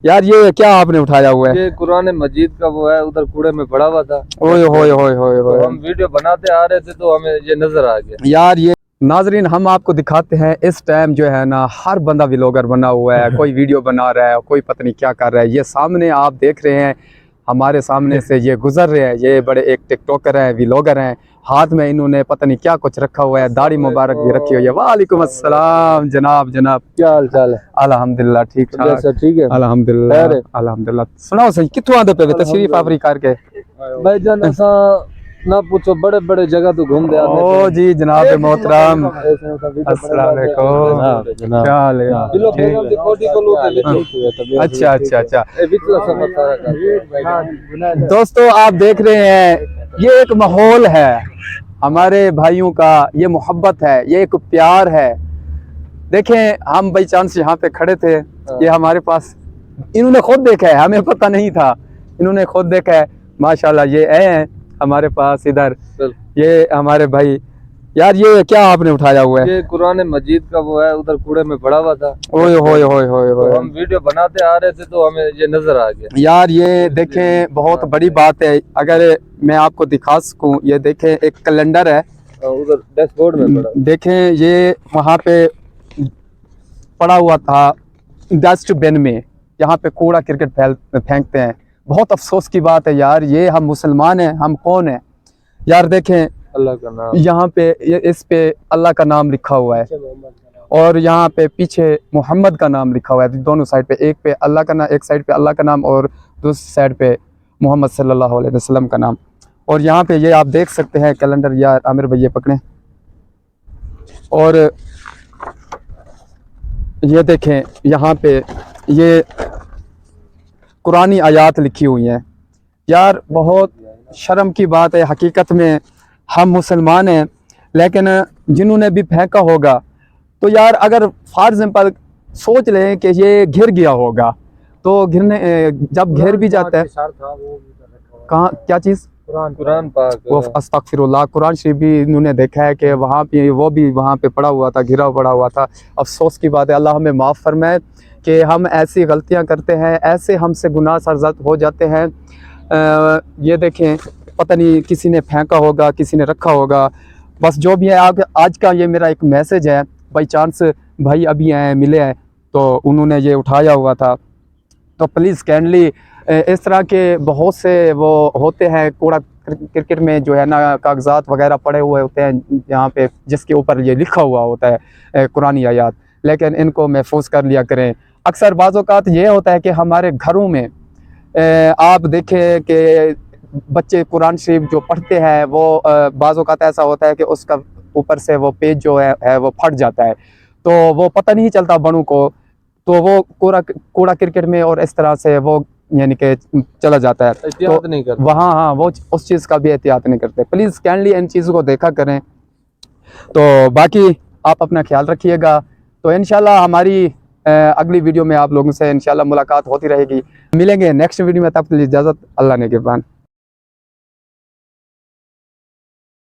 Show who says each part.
Speaker 1: यार ये क्या आपने उठाया हुआ है?
Speaker 2: ये कुरान मजीद का वो है, उधर कूड़े में पड़ा हुआ था।
Speaker 1: ओए होए होए होए होए।
Speaker 2: तो हम वीडियो बनाते आ रहे थे तो हमें ये नजर आ गया।
Speaker 1: यार ये नाजरीन हम आपको दिखाते हैं, इस टाइम जो है ना हर बंदा व्लॉगर बना हुआ है, कोई वीडियो बना रहा है, कोई पता नहीं क्या कर रहा है। ये सामने आप देख रहे हैं, हमारे सामने से ये गुजर रहे हैं, ये बड़े एक टिकटॉकर हैं, व्लॉगर हैं। हाथ में इन्होंने पता नहीं क्या कुछ रखा हुआ है, दाढ़ी मुबारक भी रखी हुई है। वालेकुम अस्सलाम जनाब। जनाब
Speaker 2: क्या हाल चाल है?
Speaker 1: अल्हम्दुलिल्लाह ठीक ठाक।
Speaker 2: ठीक है
Speaker 1: अल्हम्दुलिल्लाह अल्हम्दुलिल्लाह। सुनाओ सही कितों आंदे पे तशरीफ आपरी करके?
Speaker 2: भाईजान असा ना पूछो, बड़े बड़े जगह तो घूम दे।
Speaker 1: ओ जी जनाब मोहतरम अस्सलाम वालेकुम। क्या हाल है? अच्छा अच्छा अच्छा। दोस्तों आप देख रहे हैं, ये एक माहौल है हमारे भाइयों का, ये मोहब्बत है, ये एक प्यार है। देखें हम बाई चांस यहाँ पे खड़े थे, ये हमारे पास इन्होंने खुद देखा है, हमें पता नहीं था, इन्होंने खुद देखा है। माशाल्लाह ये आए हैं हमारे पास इधर, ये हमारे भाई। यार ये क्या आपने उठाया हुआ है?
Speaker 2: ये कुरान मजीद का वो है, उधर कूड़े में पड़ा हुआ था।
Speaker 1: ओए होए होए होए होए।
Speaker 2: तो हम वीडियो बनाते आ रहे थे तो हमें ये नजर आ गया।
Speaker 1: यार ये देखें बहुत बड़ी बात है, अगर मैं आपको दिखा सकूं, ये देखें एक कैलेंडर है
Speaker 2: उधर डैशबोर्ड में पड़ा।
Speaker 1: देखें ये वहाँ पे पड़ा हुआ था डस्टबिन में, यहाँ पे कूड़ा क्रिकेट फेंकते हैं। बहुत अफसोस की बात है यार, ये हम मुसलमान हैं, हम कौन है यार? देखें
Speaker 2: अल्लाह का नाम
Speaker 1: यहाँ पे, इस पे अल्लाह का नाम लिखा हुआ है और यहाँ पे पीछे मोहम्मद का नाम लिखा हुआ है। दोनों साइड पे, एक पे अल्लाह का नाम, एक साइड पे अल्लाह का नाम और दूसरी साइड पे मोहम्मद सल्लल्लाहु अलैहि वसल्लम का नाम। और यहाँ पे ये आप देख सकते हैं कैलेंडर, यार आमिर भैया पकड़े, और ये देखें यहाँ पे ये कुरानी आयात लिखी हुई हैं। यार बहुत शर्म की बात है, हकीकत में हम मुसलमान हैं, लेकिन जिन्होंने भी फेंका होगा तो यार अगर फॉर एग्जाम्पल सोच लें कि ये घिर गया होगा, तो घिरने जब घिर भी जाता है, कहाँ क्या चीज़?
Speaker 2: कुरान पाक
Speaker 1: वो अस्तगफिरुल्लाह, कुरान शरीफ भी इन्होंने देखा है कि वहाँ पे वो भी वहाँ पे पड़ा हुआ था, घिरा पड़ा हुआ था। अफसोस की बात है, अल्लाह हमें माफ़ फरमाए कि हम ऐसी गलतियाँ करते हैं, ऐसे हमसे गुनाह सरज़द हो जाते हैं। ये देखें पता नहीं किसी ने फेंका होगा, किसी ने रखा होगा, बस जो भी है। आज का ये मेरा एक मैसेज है, बाई चांस भाई अभी आए मिले हैं तो उन्होंने ये उठाया हुआ था, तो प्लीज़ काइंडली इस तरह के बहुत से वो होते हैं कूड़ा क्रिकेट में जो है ना, कागजात वगैरह पड़े हुए होते हैं यहाँ पे, जिसके ऊपर ये लिखा हुआ होता है कुरानी आयात, लेकिन इनको महफूज कर लिया करें। अक्सर बाज़-औक़ात ये होता है कि हमारे घरों में आप देखें कि बच्चे कुरान शरीफ जो पढ़ते हैं वो बाज़-औक़ात ऐसा होता है कि उसका ऊपर से वो पेज जो है वो फट जाता है, तो वो पता नहीं चलता बड़ों को, तो वो कूड़ा क्रिकेट में और इस तरह से वो यानी कि चला जाता है,
Speaker 2: एहतियात नहीं करते
Speaker 1: वहाँ। हाँ वो उस चीज़ का भी एहतियात नहीं करते। प्लीज़ काइंडली इन चीज़ों को देखा करें। तो बाकी आप अपना ख्याल रखिएगा। तो इंशाल्लाह हमारी अगली वीडियो में आप लोगों से इंशाल्लाह मुलाकात होती रहेगी, मिलेंगे नेक्स्ट वीडियो में। तब के लिए इजाज़त, अल्लाह ने के बान।